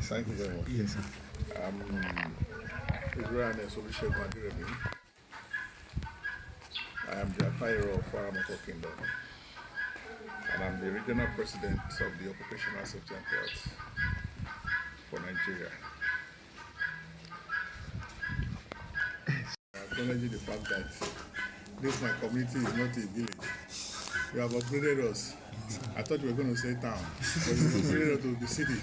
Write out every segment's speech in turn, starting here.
Thank you very much. Yes, sir. Isejana. I am the Apairo of Aramoko Kingdom, and I'm the regional president of the Occupational Safety and Health for Nigeria. I acknowledge the fact that this my community is not a village. You have upgraded us. I thought you were going to say town, but you upgraded us to the city.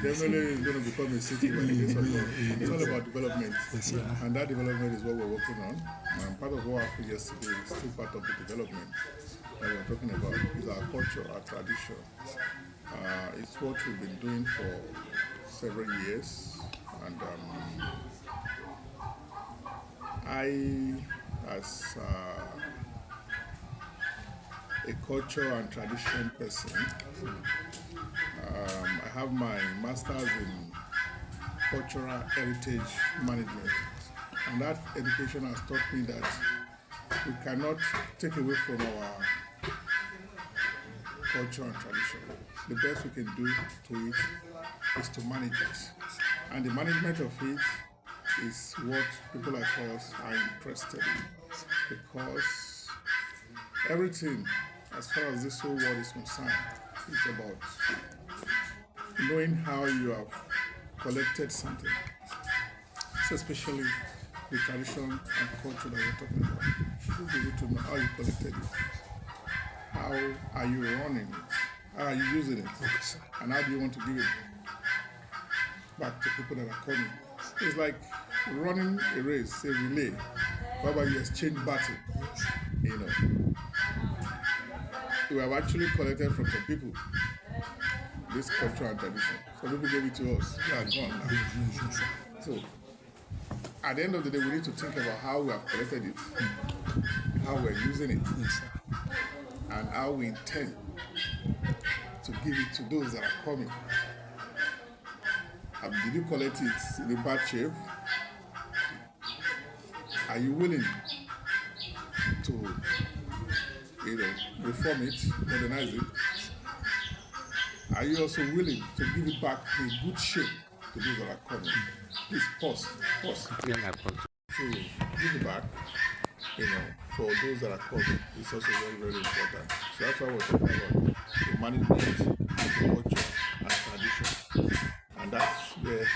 Definitely it's going to become a city by the grace of God. It's all about development, and that development is what we're working on. And part of what happened yesterday is still part of the development that we're talking about. Is our culture, our tradition. It's what we've been doing for several years, and as a culture and tradition person, I have my master's in cultural heritage management, and that education has taught me that we cannot take away from our culture and tradition. The best we can do to it is to manage it, and the management of it is what people like us are interested in, because everything, as far as this whole world is concerned, is about knowing how you have collected something. So especially the tradition and culture that we're talking about. You should be able to know how you collected it. How are you running it? How are you using it? And how do you want to give it back to people that are coming? It's like running a race, a relay, whereby you exchange battle. You know, we have actually collected from some people this culture and tradition. Some people gave it to us. We are gone now. So, at the end of the day, we need to think about how we have collected it, how we're using it, and how we intend to give it to those that are coming. Did you collect it in a bad shape? Are you willing to, reform it, modernize it? Are you also willing to give it back in good shape to those that are coming? Please pause. Yeah, I pause. To give it back, for those that are coming, it's also very, very important. So that's why we're talking about the management, culture, and tradition. And that's where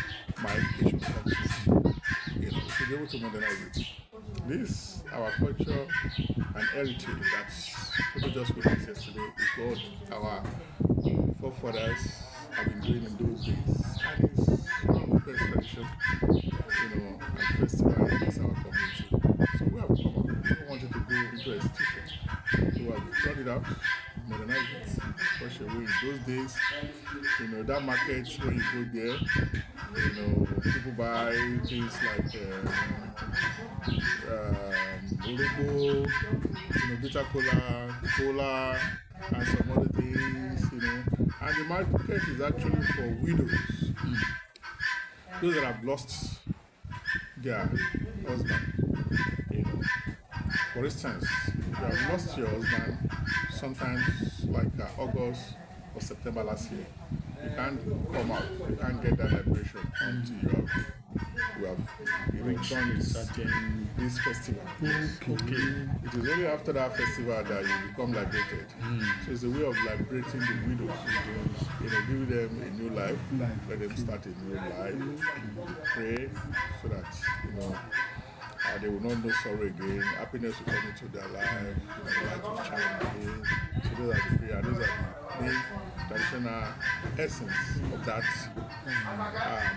my education comes from. To be able to modernize it. This, our culture and heritage that people just witnessed yesterday, is what our forefathers have been doing in those days. And it's one of the best tradition, and festival in our community. So we have come up. We don't want it to go into extinction. So we have brought it out, modernized it, wash away. In those days, that market when you go there, people buy things like Olobo, bitter cola, and some other things, And the market is actually for widows, those that have lost their husband. For instance, if you have lost your husband, sometimes like August or September last year, you can't come out, you can't get that liberation until you have done this festival. Okay. It is only after that festival that you become liberated. So it's a way of liberating the widows, giving them a new life, let them start a new life. We pray so that they will not know sorrow again, happiness will come into their life, light will shine again. So those are the prayer, those are the main traditional essence of that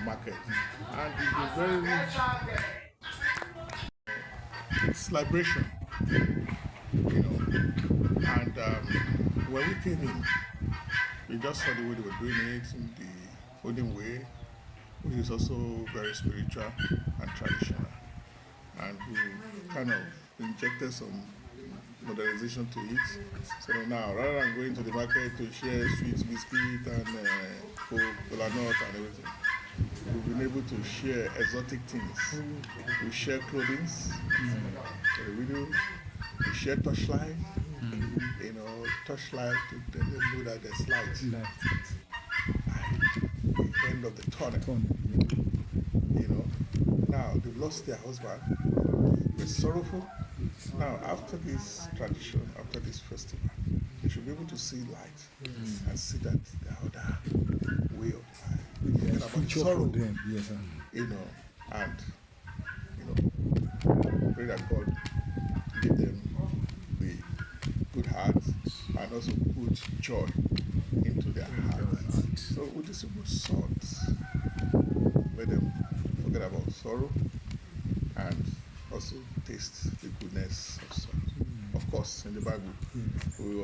market. And it is very rich. It's liberation, And when we came in, we just saw the way they were doing it in the olden way, which is also very spiritual and traditional. And we kind of injected some modernization to it. So now, rather than going to the market to share sweets, biscuit, and cola nut and everything, we've been able to share exotic things. We share clothing for the widow. We share torchlight. Torchlight to let them know that there's light. At the end of the tunnel. tunnel. You know, now they've lost their husband. It's sorrowful. Now, after this tradition, after this festival, they should be able to see light and see that the other way of life. Forget about Future sorrow, for them. Yes, sir. you know, and pray that God give them the good heart and also put joy into their hearts. So we distribute salt. Let them forget about sorrow and also taste the goodness of salt. Of course, in the Bible, we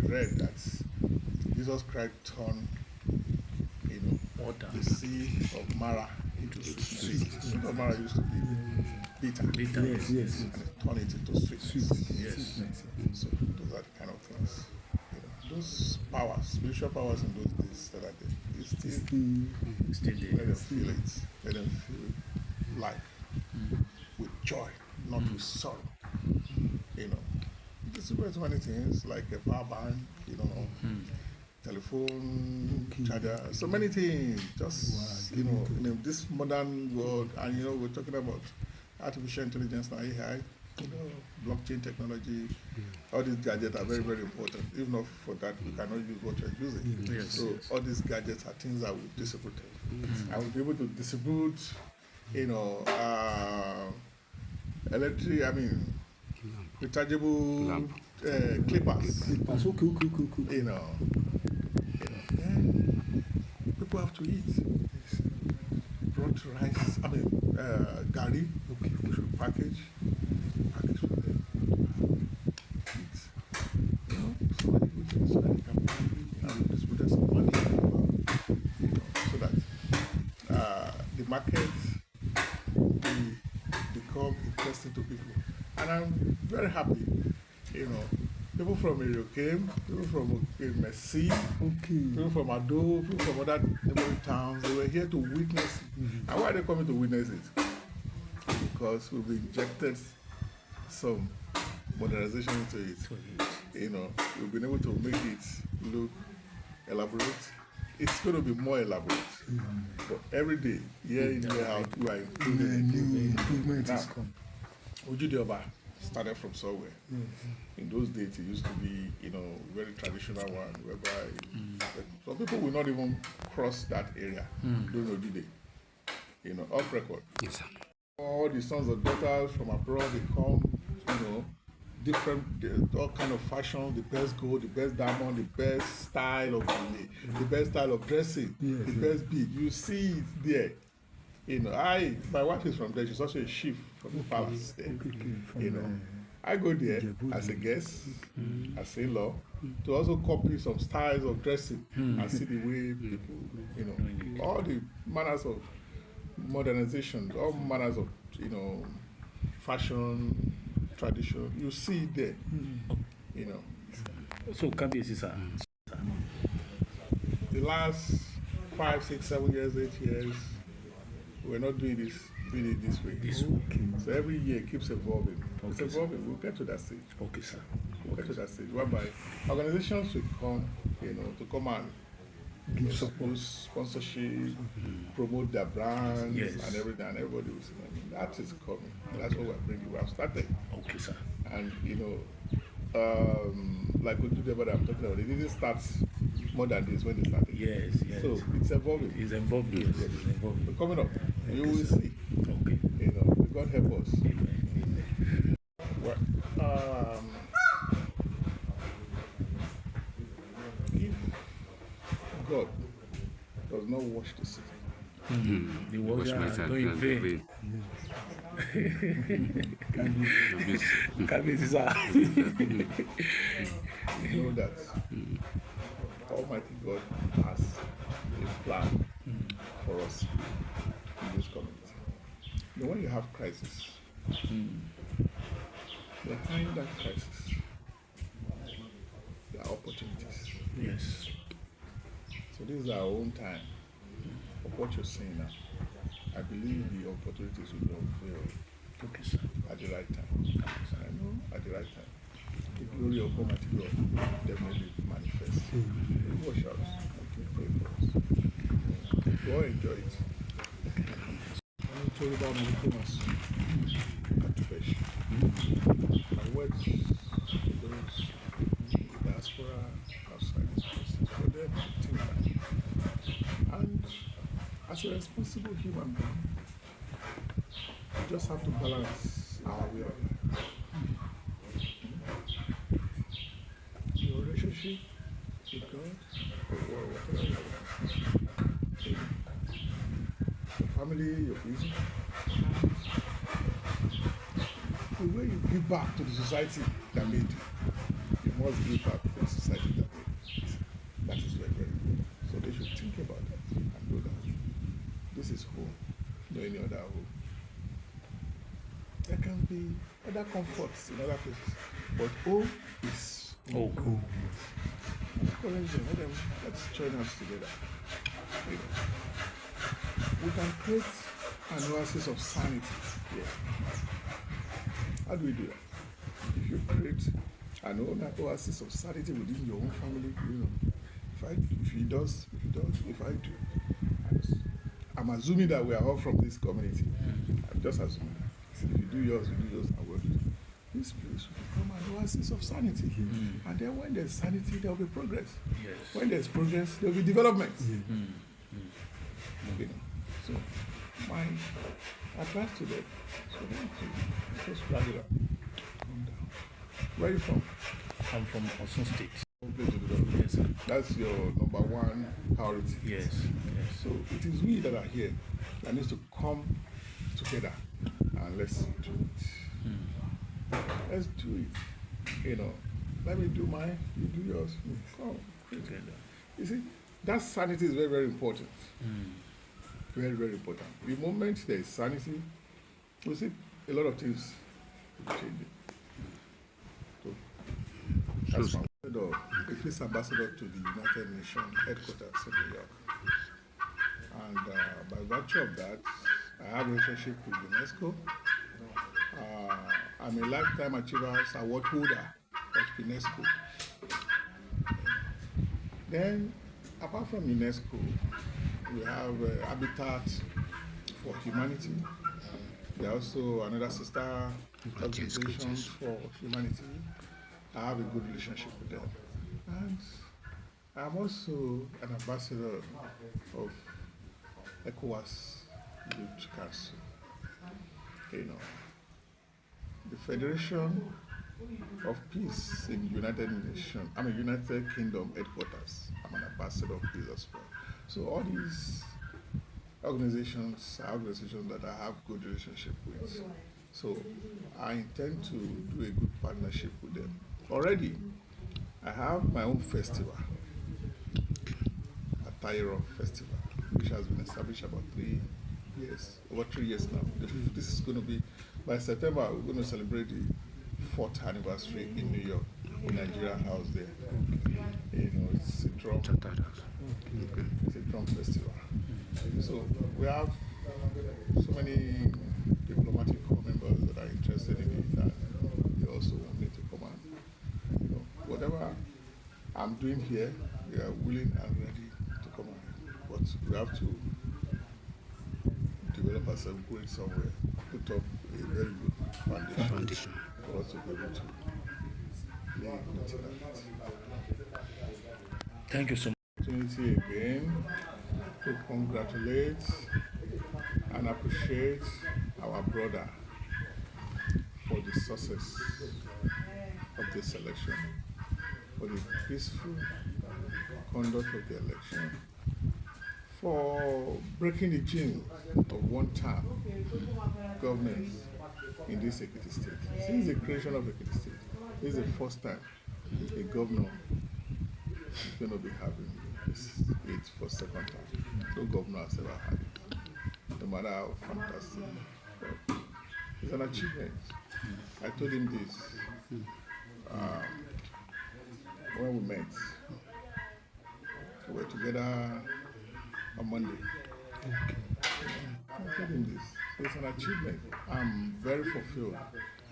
read that Jesus Christ turned, the sea of Mara into sweet. The sea of Mara used to be bitter. Yes. And it turned it into sweetness. Yes. So those are the kind of things. Those powers, spiritual powers in those days that are there, they still let them feel it. Let them feel life with joy, not with sorrow. Distribute many things like a power bank, telephone charger, so many things. Just in this modern world, and we're talking about artificial intelligence now, AI, blockchain technology. All these gadgets are very, very important. If not for that, we cannot use what you're using. All these gadgets are things that we distribute. I will be able to distribute, rechargeable clippers. People have to eat. Brought rice, gari. We should package for them. Eat. So many good things so that they can probably distribute some money. So that the market will become interesting to people. And I'm very happy, people from Rio came, people from Messi, people from Ado, people from other neighboring towns, they were here to witness it. And why are they coming to witness it? Because we've injected some modernization into it. We've been able to make it look elaborate. It's going to be more elaborate. But every day, year in, year out, we are improving. New improvement is coming. Ojúde-Ọba started from somewhere. In those days, it used to be, very traditional one, whereby some people will not even cross that area during Ojúde. Off record. Yes, sir. All the sons and daughters from abroad, they come, different, all kind of fashion, the best gold, the best diamond, the best style of the best style of dressing, the best bead. You see it there. My wife is from there. She's also a chief from the palace there. I go there as a guest, as a law, to also copy some styles of dressing and see the way people, all the manners of modernization, all manners of, fashion, tradition. You see it there. So, Kabiyesi, sir. The last 5, 6, 7 years, 8 years, we're not doing it this way. So every year it keeps evolving. It's evolving. We'll get to that stage. Okay, sir. We'll get to that stage whereby organizations will come, to come and give support, sponsorship, promote their brands and everything, and everybody will say, that is coming. That's what we're bringing. We have started. Okay, sir. And like we do that I'm talking about, it didn't start more than this when they started. Yes. So it's evolving. It's involved. Yes. It's involved. But coming up, you will see. Okay. God help us. Amen. Well, if God does not wash the city, The wash are going in vain. Kabiyesi, sir. know that Almighty God has a plan for us in this community. When you have crisis, behind that crisis, there are opportunities. Yes. So this is our own time of what you're saying now. I believe the opportunities will be unveiled at the right time. I know at the right time. The glory of Almighty God definitely manifests. Wash out and keep praying for us. all enjoy it. I'm told about Americanas at fish. My words to those in the diaspora outside this place for them to think about. And as a responsible human being, we just have to balance our way of life. Your relationship with God or whatever you want. Your family, your business. The way you give back to the society that made you, you must give back to the society that made you. That is very, very important. So they should think about that and know that this is home, no any other home. There can be other comforts in other places, but home is home. Encourage them, let's join us together. You know, we can create an oasis of sanity here. How do we do that? If you create an oasis of sanity within your own family, you know, if he does, if I do. I'm assuming that we are all from this community. I'm just assuming that. If you do yours, I will do. This place will become an oasis of sanity. And then when there's sanity, there will be progress. Yes. When there's progress, there will be development. You know, so my advice to them, so to just drag it up, calm down. Where are you from? I'm from Osun State. Yes, sir. That's your number one priority. Yes. So it is we that are here that needs to come together and let's do it. Let's do it. You know, let me do mine, you do yours. Come together. You see, that sanity is very, very important. Very, very important. The moment there is sanity, we see a lot of things changing. So that's my a peace ambassador to the United Nations headquarters in New York. And by virtue of that, I have a relationship with UNESCO. I'm a Lifetime Achievers Award holder of UNESCO. Then, apart from UNESCO, we have Habitat for Humanity. There are also another sister organization for humanity. I have a good relationship with them. And I'm also an ambassador of ECOWAS Youth Council. You know, the Federation of Peace in United Kingdom headquarters. I'm an ambassador of peace as well. So all these organizations are organizations that I have good relationship with. So I intend to do a good partnership with them. Already, I have my own festival, a Tairo Festival, which has been established about 3 years, over 3 years now. This is going to be, by September, we're going to celebrate the 4th anniversary in New York, in Nigeria House there. You know, it's a drum festival. So we have so many diplomatic corps members that are interested in it, and they also want me to come and, you know, whatever I'm doing here, we are willing and ready to come on. But we have to develop ourselves, go in somewhere, put up a very good foundation for us to be able to lay anything like that. Thank you so much. Opportunity again to congratulate and appreciate our brother for the success of this election, for the peaceful conduct of the election, for breaking the chain of one-term governance in this Ekiti state. Since the creation of Ekiti state, this is the first time a governor is going to be having it for second time. No governor has ever had it, no matter how fantastic. But it's an achievement. I told him this when we met. We were together on Monday. I told him this. So it's an achievement. I'm very fulfilled.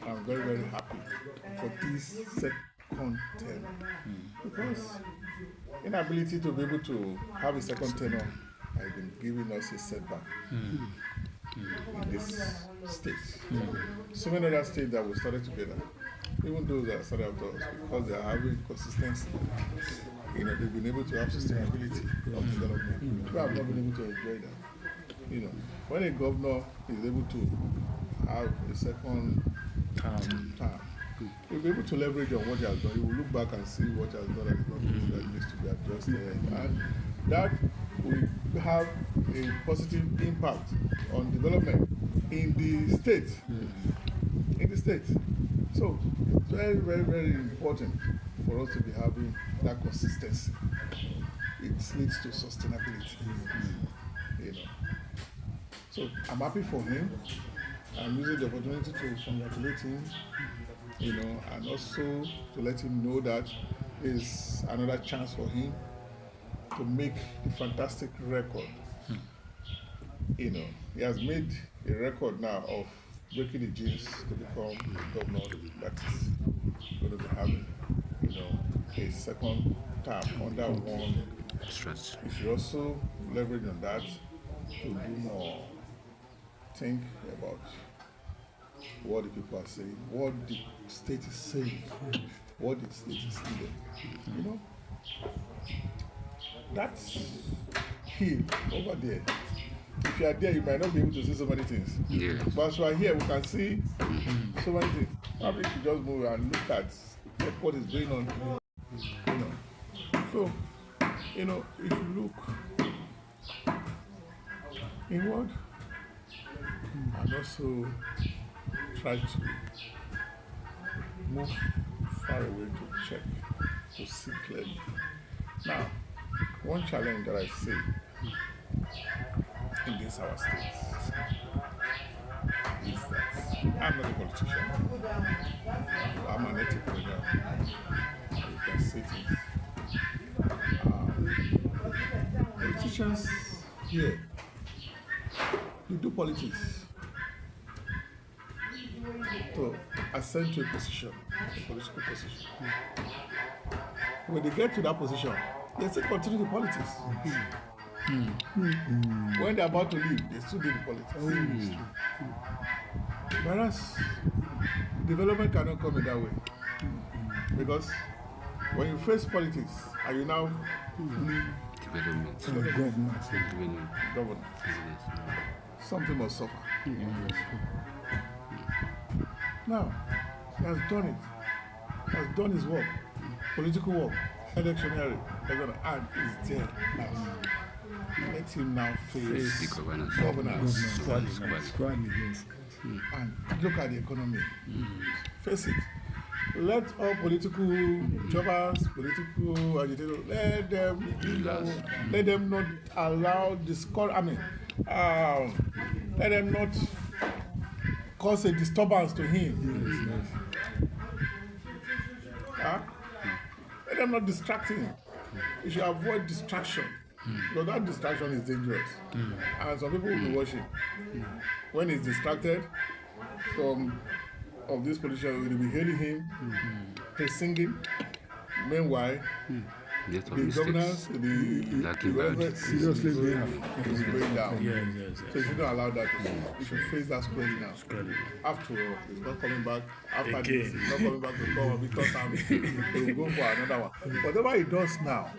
I'm very, very happy for this second term. Because inability to be able to have a second tenure has been giving us a setback in this state. So many other states that we started together, even those that started after us, because they are having consistency, they've been able to have sustainability of development. People have not been able to enjoy that. When a governor is able to have a second term, he'll be able to leverage on what he has done. He will look back and see what he has done that is not good, that needs to be adjusted, and that will have a positive impact on development in the state. So it's very, very, very important for us to be having that consistency. It leads to sustainability. So I'm happy for him. I'm using the opportunity to congratulate him, and also to let him know that there's another chance for him to make a fantastic record. He has made a record now of breaking the genes to become the governor that is going to be having, a second term under one Stretch. You should also leverage on that to do more. Think about what the people are saying, what the state is saying, what the state is needed. That's hill over there. If you are there, you might not be able to see so many things. Yeah. But as we are here, we can see so many things. Probably if you just move and look at what is going on. So, if you look inward and also try to move far away to check, to see clearly. Now, one challenge that I see in this our state is that I'm not a politician. I'm an entrepreneur. You can see things. Politicians here, we do politics to ascend to a position, a political position. When they get to that position, they still continue the politics. When they're about to leave, they still do the politics. Whereas development cannot come in that way. Because when you face politics, and you now government, something must suffer. Now, he has done it. He has done his work, political work, electioneering, and is there now. Let him now face the governance. Squarely, yes. And look at the economy. Face it. Let all political jobbers, political agitators, let them not allow discord. Let them not cause a disturbance to him. Let them not distract him. You should avoid distraction. Because that distraction is dangerous. And some people will be watching. When he's distracted from of this politician, will be hailing him, he's singing. Meanwhile, the governance, the Seriously, is going down. Yes. So you shouldn't allow that to happen. You should face that squarely now. After all, it's not coming back. After this, it's not coming back to come and be third time. He will go for another one. Whatever he does now,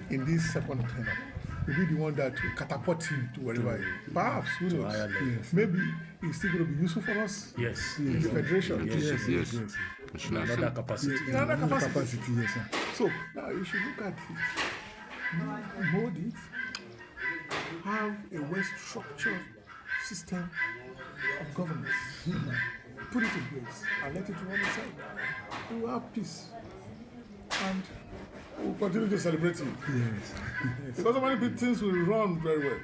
in this second tenure, will be the one that will catapult him to wherever he is. Perhaps, who knows? Yes. Maybe he's still going to be useful for us Yes. in the federation. Yes. Another capacity. In another capacity. Capacity, yes, sir. So now you should look at it, mold it, have a well-structured system of governance, put it in place, and let it run itself. We will have peace, and we'll continue to celebrate it. Yes. Because so many things will run very well.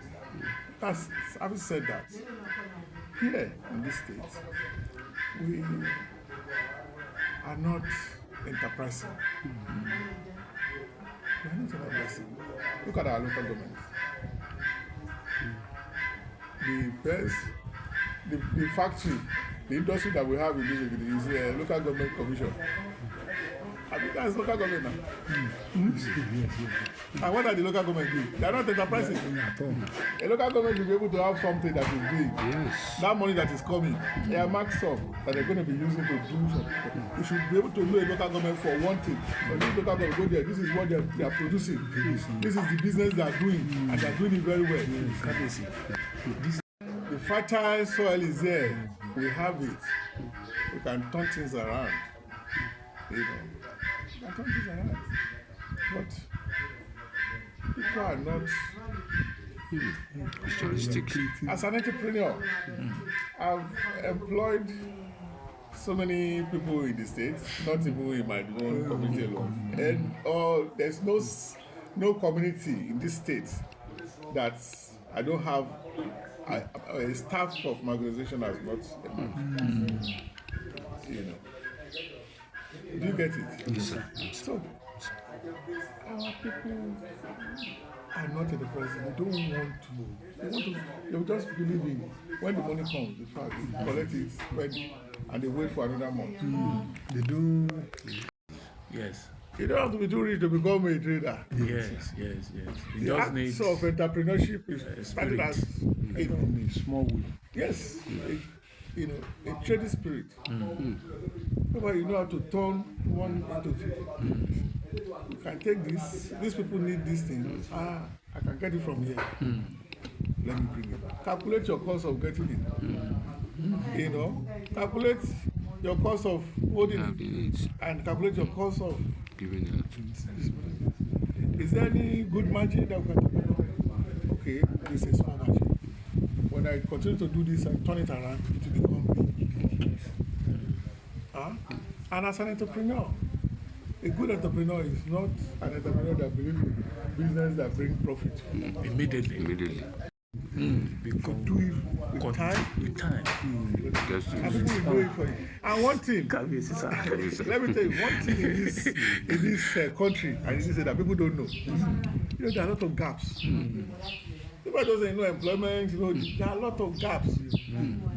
Having said that, here in this state, we are not enterprising. We are not enterprising. Look at our local government. The factory, the industry that we have in this is local government commission. That's local government now. And what are the local government doing? They are not enterprising. A local government will be able to have something that is doing. Yes. That money that is coming, they are marked some that they're going to be using to do something. You should be able to know a local government for one thing. But this local government go there, this is what they are producing. This is the business they are doing, and they are doing it very well. The fertile soil is there. We have it. We can turn things around. You know, we can turn things around. But people are not. As an entrepreneur, I've employed so many people in the States, not even in my own community alone. And there's no community in this state that I don't have a staff of my organization has not. You know. Do you get it? Yes, sir. So, our people are not at the present. They don't want to. They will just believe in when the money comes, they collect it, spend, and they wait for another month. They do. Yes. You don't have to be too rich to become a trader. Yes. The act of entrepreneurship is started as in a small way. Yes, a trading spirit. Nobody you know how to turn one into 50. You can take this. These people need this thing. I can get it from here. Let me bring it. Calculate your cost of getting it. You know, calculate your cost of holding it, and calculate your cost of giving it. Is there any good margin that we can talk about? Okay, this is a small margin. When I continue to do this and turn it around, it will become big. And as an entrepreneur, a good entrepreneur is not an entrepreneur that believes in business that brings profit. Immediately. Because do it with time. And people will do it for you. And one thing, let me tell you, one thing in this country, I need to say that people don't know. You know, there are a lot of gaps. People doesn't know employment, there are a lot of gaps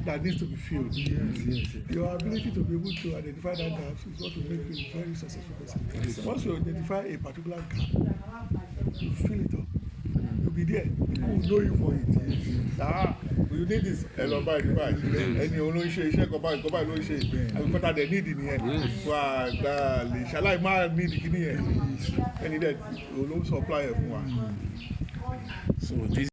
that needs to be filled. Yes. Your ability to be able to identify that gap is what will make you a very successful person. Once you identify a particular gap, you fill it up. You'll be there. People will know you for it. You need this. Hello, bye. And you only share come no share. And because they need in here. Shall I man need in here? And that you will supply it. So this